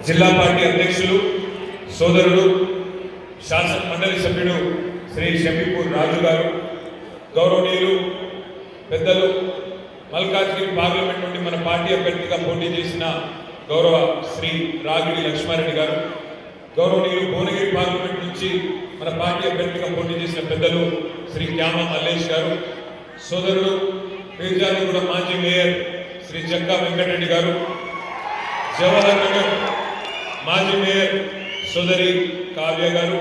జిల్లా పార్టీ అధ్యక్షులు సోదరుడు శాసన మండలి సభ్యుడు శ్రీ షమీపూర్ రాజు గారు, గౌరవనీయులు పెద్దలు మల్కాజ్గిరి పార్లమెంట్ నుండి మన పార్టీ అభ్యర్థిగా పోటీ చేసిన గౌరవ శ్రీ రాగిడి లక్ష్మారెడ్డి గారు, గౌరవనీయులు భువనగిరి పార్లమెంట్ నుంచి మన పార్టీ అభ్యర్థిగా పోటీ చేసిన పెద్దలు శ్రీ క్యామ మల్లేష్ గారు, సోదరుడు పీర్జాదిగూడ మాజీ మేయర్ శ్రీ జక్కా వెంకటరెడ్డి గారు, జవహర్ నగర్ మాజీ మేయర్ సోదరి కావ్య గారు,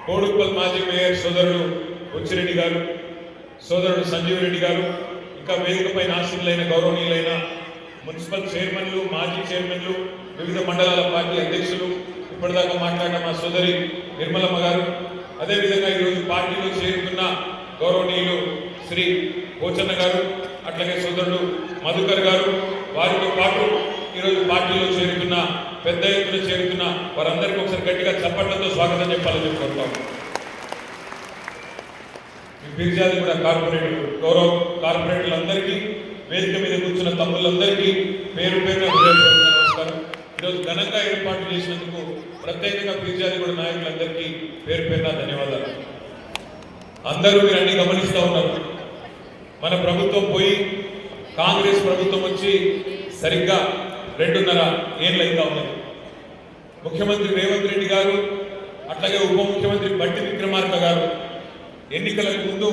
కోడుప్పల్ మాజీ మేయర్ సోదరుడు బుచ్చిరెడ్డి గారు, సోదరుడు సంజీవ్ రెడ్డి గారు, ఇంకా వేదికపై ఆశీనులైన గౌరవనీయులైన మున్సిపల్ చైర్మన్లు, మాజీ చైర్మన్లు, వివిధ మండలాల పార్టీ అధ్యక్షులు, ఇప్పటిదాకా మాట్లాడిన మా సోదరి నిర్మలమ్మ గారు, అదేవిధంగా ఈరోజు పార్టీలో చేరుకున్న గౌరవనీయులు శ్రీ పోచన్న గారు, అట్లాగే సోదరుడు మధుకర్ గారు, వారితో పాటు ఈరోజు పార్టీలో చేరుకున్న పెద్ద ఎత్తున చేరుకున్న వారందరికీ ఒకసారి గట్టిగా చప్పట్లతో స్వాగతం చెప్పాలని చెప్పుకుంటాం. పీర్జాదిగూడ కార్పొరేటర్ గౌరవ కార్పొరేటర్లందరికీ, వేదిక మీద కూర్చున్న తమ్ముళ్ళందరికీ పేరు పేరున నమస్కారం. ఈరోజు ఘనంగా ఏర్పాటు చేసినందుకు ప్రత్యేకంగా పీర్జాదిగూడ నాయకులందరికీ పేరు పేరున ధన్యవాదాలు. అందరూ మీరు అన్ని గమనిస్తూ ఉన్నారు. మన ప్రభుత్వం పోయి కాంగ్రెస్ ప్రభుత్వం వచ్చి సరిగ్గా 2.5 ఏళ్ళు అవుతా ఉన్నది. ముఖ్యమంత్రి రేవంత్ రెడ్డి గారు, అట్లాగే ఉప ముఖ్యమంత్రి బట్టి విక్రమార్క గారు ఎన్నికలకు ముందు